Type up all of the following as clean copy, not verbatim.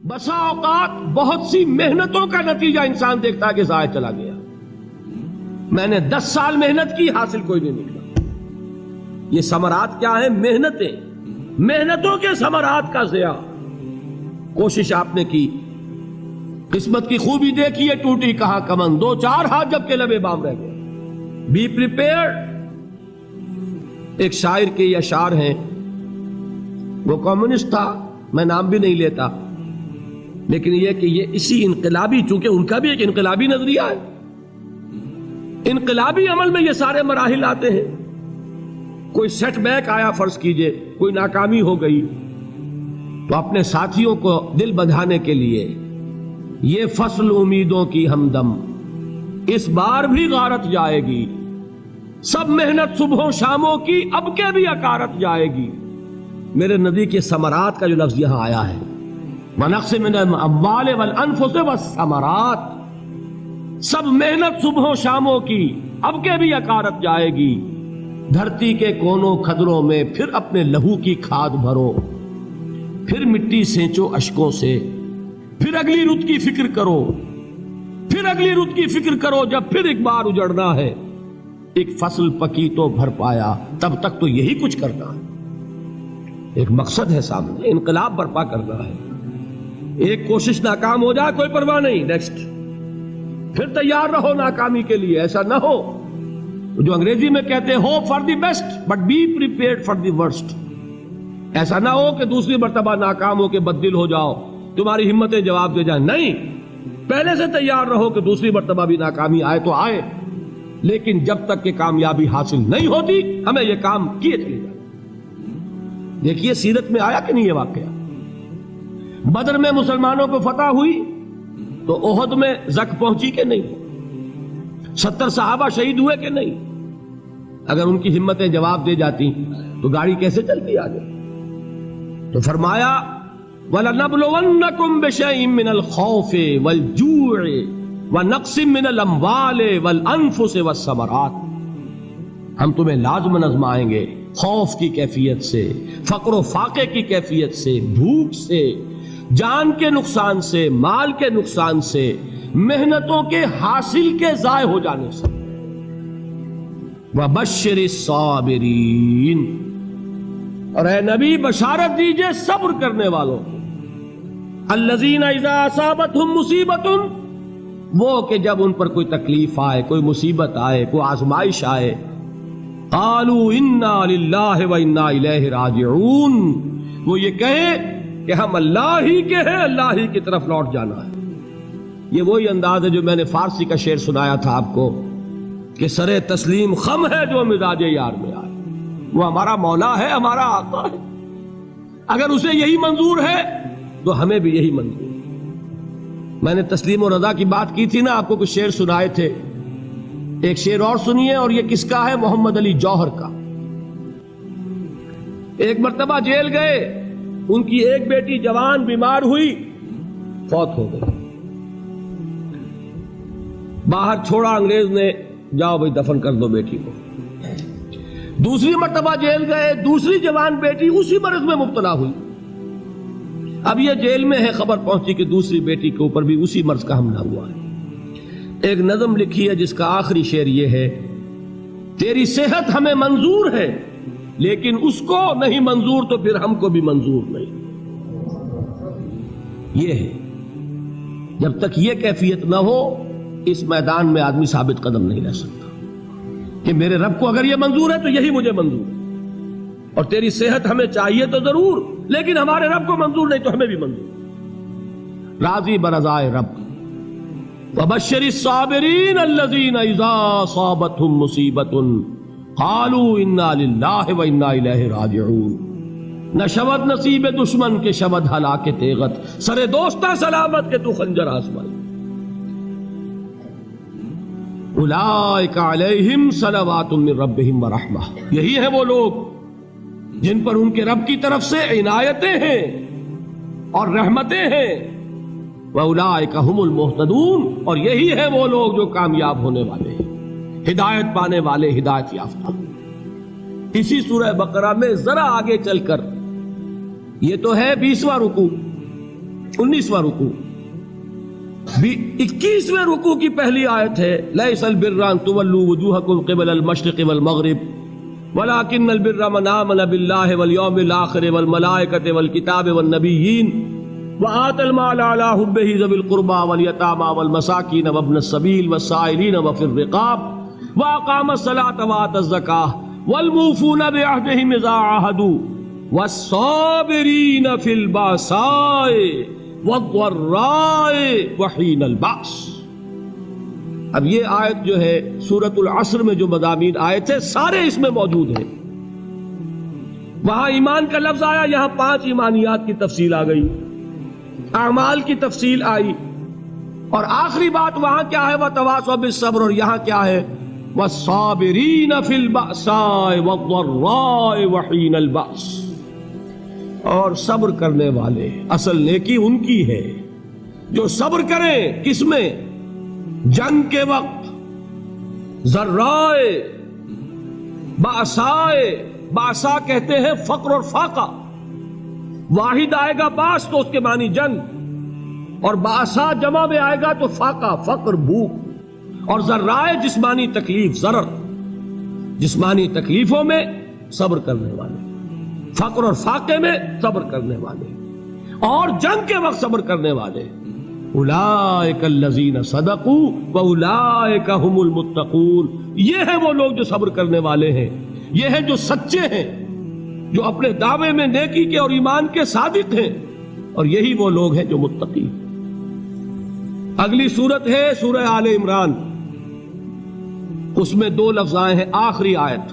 بسا اوقات بہت سی محنتوں کا نتیجہ انسان دیکھتا ہے کہ ضائع چلا گیا. میں نے 10 سال محنت کی، حاصل کوئی نہیں نکلا. یہ ثمرات کیا ہیں؟ محنتوں کے ثمرات کا ضیاع. کوشش آپ نے کی، قسمت کی خوبی دیکھی ہے، ٹوٹی کہاں کمن، 2-4 ہاتھ جب کے لبے بام رہ گئے. Be prepared. ایک شاعر کے یہ اشعار ہیں، وہ کمیونسٹ تھا، میں نام بھی نہیں لیتا، لیکن یہ کہ یہ اسی انقلابی، چونکہ ان کا بھی ایک انقلابی نظریہ ہے، انقلابی عمل میں یہ سارے مراحل آتے ہیں. کوئی سیٹ بیک آیا، فرض کیجئے کوئی ناکامی ہو گئی، تو اپنے ساتھیوں کو دل بندھانے کے لیے یہ فصل امیدوں کی ہمدم اس بار بھی غارت جائے گی، سب محنت صبحوں شاموں کی اب کے بھی اکارت جائے گی. میرے نبی کے ثمرات کا جو لفظ یہاں آیا ہے، وَنَقْصٍ مِّنَ الْأَمْوَالِ وَالْأَنفُسِ وَالثَّمَرَاتِ، سب محنت صبحوں شاموں کی اب کے بھی اکارت جائے گی. دھرتی کے کونوں کھدروں میں پھر اپنے لہو کی کھاد بھرو، پھر مٹی سینچو اشکوں سے، پھر اگلی رت کی فکر کرو، پھر اگلی رت کی فکر کرو، جب پھر ایک بار اجڑنا ہے. ایک فصل پکی تو بھر پایا، تب تک تو یہی کچھ کرنا ہے. ایک مقصد ہے سامنے، انقلاب برپا کرنا ہے. ایک کوشش ناکام ہو جائے کوئی پرواہ نہیں، نیکسٹ. پھر تیار رہو ناکامی کے لیے. ایسا نہ ہو جو انگریزی میں کہتے ہیں hope for the best but be prepared for the worst. ایسا نہ ہو کہ دوسری مرتبہ ناکام ہو کے بددل ہو جاؤ، تمہاری ہمتیں جواب دے جائیں. نہیں، پہلے سے تیار رہو کہ دوسری مرتبہ بھی ناکامی آئے تو آئے، لیکن جب تک کہ کامیابی حاصل نہیں ہوتی ہمیں یہ کام کیے چلے جائیں. دیکھیے سیرت میں آیا کہ نہیں یہ واقعہ. بدر میں مسلمانوں کو فتح ہوئی تو احد میں زک پہنچی کہ نہیں؟ 70 صحابہ شہید ہوئے کہ نہیں؟ اگر ان کی ہمتیں جواب دے جاتی تو گاڑی کیسے چلتی آگے؟ تو فرمایا وَلَنَبْلُوَنَّكُمْ بِشَيْءٍ مِّنَ الْخَوْفِ وَالْجُوعِ وَنَقْصٍ مِّنَ الْأَمْوَالِ وَالْأَنفُسِ وَالثَّمَرَاتِ. ہم تمہیں لازماً آزمائیں گے، خوف کی کیفیت سے، فقر و فاقے کی کیفیت سے، بھوک سے، جان کے نقصان سے، مال کے نقصان سے، محنتوں کے حاصل کے ضائع ہو جانے سے. وَبَشِّرِ الصَّابِرِينَ، اور اے نبی بشارت دیجئے صبر کرنے والوں کو. الَّذِينَ إِذَا أَصَابَتْهُمْ مُصِيبَةٌ، وہ کہ جب ان پر کوئی تکلیف آئے، کوئی مصیبت آئے، کوئی آزمائش آئے، قالوا انا للہ وانا الیہ راجعون، وہ یہ کہیں کہ ہم اللہ ہی کے ہیں، اللہ ہی کی طرف لوٹ جانا ہے. یہ وہی انداز ہے جو میں نے فارسی کا شعر سنایا تھا آپ کو کہ سرے تسلیم خم ہے جو مزاج یار میں آئے. وہ ہمارا مولا ہے، ہمارا آقا ہے. اگر اسے یہی منظور ہے تو ہمیں بھی یہی منظور ہے. میں نے تسلیم و رضا کی بات کی تھی نا، آپ کو کچھ شعر سنائے تھے. ایک شعر اور سنیے، اور یہ کس کا ہے؟ محمد علی جوہر کا. ایک مرتبہ جیل گئے، ان کی ایک بیٹی جوان بیمار ہوئی، فوت ہو گئی. باہر چھوڑا انگریز نے، جاؤ بھائی دفن کر دو بیٹی کو. دوسری مرتبہ جیل گئے، دوسری جوان بیٹی اسی مرض میں مبتلا ہوئی. اب یہ جیل میں ہے، خبر پہنچی کہ دوسری بیٹی کے اوپر بھی اسی مرض کا حملہ ہوا ہے. ایک نظم لکھی ہے جس کا آخری شعر یہ ہے، تیری صحت ہمیں منظور ہے لیکن اس کو نہیں منظور تو پھر ہم کو بھی منظور نہیں. یہ ہے، جب تک یہ کیفیت نہ ہو اس میدان میں آدمی ثابت قدم نہیں رہ سکتا کہ میرے رب کو اگر یہ منظور ہے تو یہی مجھے منظور ہے، اور تیری صحت ہمیں چاہیے تو ضرور، لیکن ہمارے رب کو منظور نہیں تو ہمیں بھی منظور. راضی برضائے رب. وَبَشِّرِ الصَّابِرِينَ الَّذِينَ إِذَا أَصَابَتْهُمْ مُصِيبَةٌ قَالُوا إِنَّا لِلَّهِ وَإِنَّا إِلَيْهِ رَاجِعُونَ. نہ شود نصیب دشمن کے شود ہلاک تیغت، سر دوستہ سلامت کے تو خنجر آزمائی. اولئک علیہم صلوات من ربہم ورحمہ، یہی ہے وہ لوگ جن پر ان کے رب کی طرف سے عنایتیں ہیں اور رحمتیں ہیں. وَأُولَٰئِكَ هُمُ الْمُهْتَدُونَ، اور یہی ہے وہ لوگ جو کامیاب ہونے والے ہیں، ہدایت پانے والے، ہدایت یافتہ. اسی سورہ بقرہ میں ذرا آگے چل کر، یہ تو ہے 20واں رکوع، 19واں رکوع. 21ویں رکوع کی پہلی آیت ہے لیس البر ان تولوا وجوہکم قبل المشرق والمغرب ولكن البر من آمن بالله واليوم الآخر والملائكة والكتاب والنبيين وآتى المال على حبه ذوي القربى واليتامى والمساكين وابن السبيل والسائلين وفي الرقاب وأقام الصلاة وآتى الزكاة والموفون بعهدهم إذا عاهدوا والصابرين في البأساء والضراء وحين البأس. اب یہ آیت جو ہے سورۃ العصر میں جو مضامین آئے تھے سارے اس میں موجود ہیں. وہاں ایمان کا لفظ آیا، یہاں 5 ایمانیات کی تفصیل آ گئی، اعمال کی تفصیل آئی، اور آخری بات وہاں کیا ہے وَتَوَاصَوْا بِالصَّبْرِ، اور یہاں کیا ہے وَالصَّابِرِينَ فِي الْبَأْسَاءِ وَالضَّرَّاءِ وَحِينَ الْبَأْسِ، اور صبر کرنے والے. اصل نیکی ان کی ہے جو صبر کریں. کس میں؟ جنگ کے وقت. ذرائے باسائے، باسا کہتے ہیں فقر اور فاقہ. واحد آئے گا باس تو اس کے معنی جنگ، اور باسا جمع میں آئے گا تو فاقہ فقر بھوک. اور ذرائے جسمانی تکلیف، ضرر جسمانی تکلیفوں میں صبر کرنے والے، فقر اور فاقے میں صبر کرنے والے، اور جنگ کے وقت صبر کرنے والے. اولئک الذین صدقوا واولئک هم المتقون. یہ ہیں وہ لوگ جو صبر کرنے والے ہیں، یہ ہیں جو سچے ہیں، جو اپنے دعوے میں نیکی کے اور ایمان کے صادق ہیں، اور یہی وہ لوگ ہیں جو متقی. اگلی سورت ہے سورہ آل عمران. اس میں 2 لفظ آئے ہیں آخری آیت،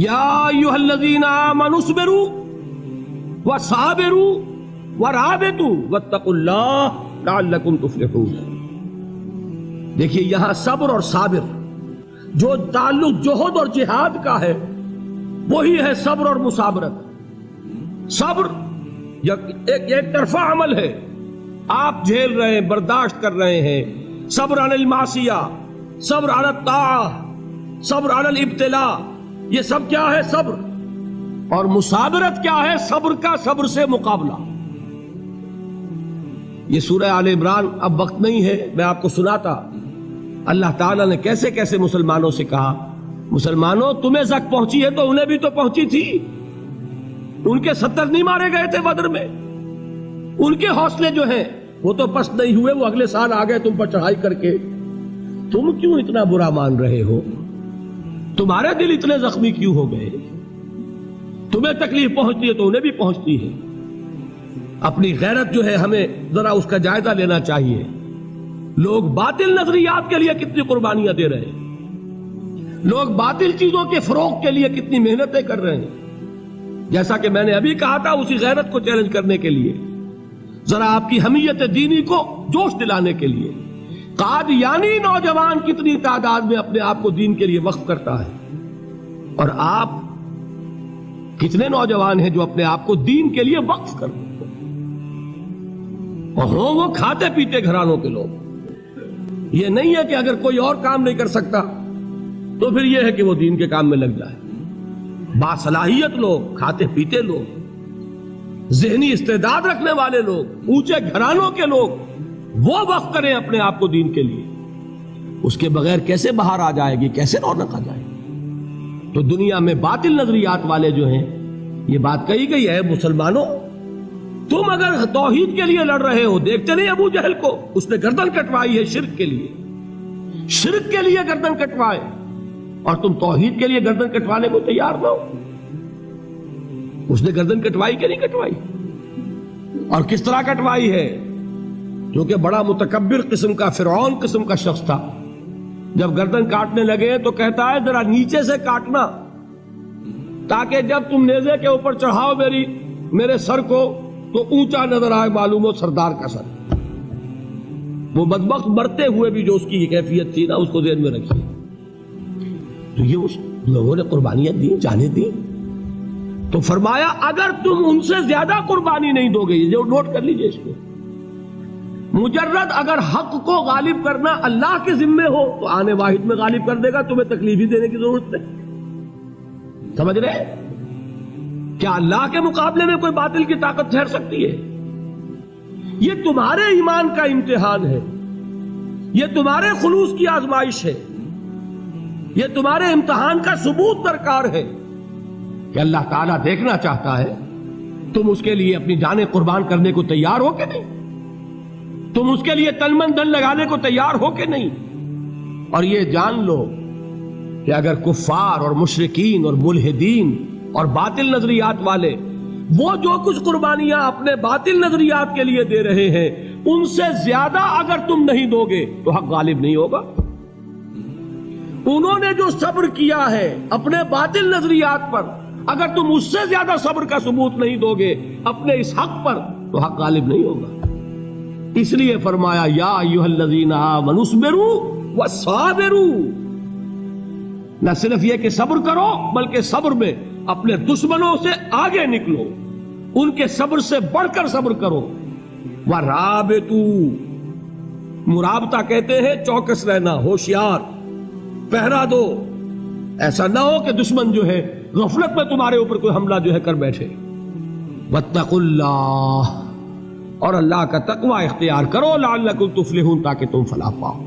یا ایھا الذین آمنوا اصبروا وصابروا ورابطوا واتقوا اللہ لعلکم تفلحون. دیکھیے یہاں صبر اور صابر جو تعلق جوہد اور جہاد کا ہے وہی ہے صبر اور مصابرت. صبر ایک طرفہ عمل ہے، آپ جھیل رہے ہیں، برداشت کر رہے ہیں. صبر علی المعصیہ، صبر علی الطاعہ، صبر علی الابتلاء، یہ سب کیا ہے؟ صبر. اور مصابرت کیا ہے؟ صبر کا صبر سے مقابلہ. یہ سورہ آل عمران اب وقت نہیں ہے، میں آپ کو سناتا اللہ تعالیٰ نے کیسے کیسے مسلمانوں سے کہا. مسلمانوں تمہیں زک پہنچی ہے تو انہیں بھی تو پہنچی تھی. ان کے 70 نہیں مارے گئے تھے بدر میں؟ ان کے حوصلے جو ہیں وہ تو پست نہیں ہوئے، وہ اگلے سال آ گئے تم پر چڑھائی کر کے. تم کیوں اتنا برا مان رہے ہو؟ تمہارے دل اتنے زخمی کیوں ہو گئے؟ تمہیں تکلیف پہنچتی ہے تو انہیں بھی پہنچتی ہے. اپنی غیرت جو ہے ہمیں ذرا اس کا جائزہ لینا چاہیے. لوگ باطل نظریات کے لیے کتنی قربانیاں دے رہے ہیں، لوگ باطل چیزوں کے فروغ کے لیے کتنی محنتیں کر رہے ہیں. جیسا کہ میں نے ابھی کہا تھا، اسی غیرت کو چیلنج کرنے کے لیے، ذرا آپ کی حمیت دینی کو جوش دلانے کے لیے. قادیانی نوجوان کتنی تعداد میں اپنے آپ کو دین کے لیے وقف کرتا ہے، اور آپ کتنے نوجوان ہیں جو اپنے آپ کو دین کے لیے وقف کر دیں، اور ہوں وہ کھاتے پیتے گھرانوں کے لوگ. یہ نہیں ہے کہ اگر کوئی اور کام نہیں کر سکتا تو پھر یہ ہے کہ وہ دین کے کام میں لگ جائے. باصلاحیت لوگ، کھاتے پیتے لوگ، ذہنی استعداد رکھنے والے لوگ، اونچے گھرانوں کے لوگ، وہ وقف کریں اپنے آپ کو دین کے لیے. اس کے بغیر کیسے باہر آ جائے گی، کیسے رونق آ جائے گی؟ تو دنیا میں باطل نظریات والے جو ہیں، یہ بات کہی گئی ہے مسلمانوں تم اگر توحید کے لیے لڑ رہے ہو، دیکھتے نہیں ابو جہل کو، اس نے گردن کٹوائی ہے شرک کے لیے، شرک کے لیے گردن کٹوائے، اور تم توحید کے لیے گردن کٹوانے کو تیار نہ ہو. اس نے گردن کٹوائی کہ نہیں کٹوائی؟ اور کس طرح کٹوائی ہے؟ کیونکہ بڑا متکبر قسم کا، فرعون قسم کا شخص تھا. جب گردن کاٹنے لگے تو کہتا ہے ذرا نیچے سے کاٹنا، تاکہ جب تم نیزے کے اوپر چڑھاؤ میرے سر کو تو اونچا نظر آئے، معلوم ہو سردار کا سر. وہ بدبخت مرتے ہوئے بھی جو اس کی کیفیت تھی نا، اس کو ذہن میں رکھیے. تو یہ اس لوگوں نے قربانیاں دی، جانے دی. تو فرمایا اگر تم ان سے زیادہ قربانی نہیں دو گے، جو نوٹ کر لیجئے اس کو، مجرد اگر حق کو غالب کرنا اللہ کے ذمے ہو تو آنے واحد میں غالب کر دے گا، تمہیں تکلیف ہی دینے کی ضرورت نہیں. سمجھ رہے؟ کیا اللہ کے مقابلے میں کوئی باطل کی طاقت ٹھہر سکتی ہے؟ یہ تمہارے ایمان کا امتحان ہے، یہ تمہارے خلوص کی آزمائش ہے، یہ تمہارے امتحان کا ثبوت درکار ہے کہ اللہ تعالیٰ دیکھنا چاہتا ہے تم اس کے لیے اپنی جانیں قربان کرنے کو تیار ہو کہ نہیں، تم اس کے لیے تن من دھن لگانے کو تیار ہو کہ نہیں۔ اور یہ جان لو کہ اگر کفار اور مشرکین اور ملحدین اور باطل نظریات والے وہ جو کچھ قربانیاں اپنے باطل نظریات کے لیے دے رہے ہیں ان سے زیادہ اگر تم نہیں دو گے تو حق غالب نہیں ہوگا۔ انہوں نے جو صبر کیا ہے اپنے باطل نظریات پر، اگر تم اس سے زیادہ صبر کا ثبوت نہیں دو گے اپنے اس حق پر تو حق غالب نہیں ہوگا۔ اس لیے فرمایا یا ایھا الذین آمنوا اصبروا وصابروا، نہ صرف یہ کہ صبر کرو بلکہ صبر میں اپنے دشمنوں سے آگے نکلو، ان کے صبر سے بڑھ کر صبر کرو۔ ورابطوا، مرابطہ کہتے ہیں چوکس رہنا، ہوشیار، پہرا دو، ایسا نہ ہو کہ دشمن جو ہے غفلت میں تمہارے اوپر کوئی حملہ جو ہے کر بیٹھے۔ واتقوا اللہ، اور اللہ کا تقوی اختیار کرو، لعلکم تفلحون، تاکہ تم فلاح پاؤ۔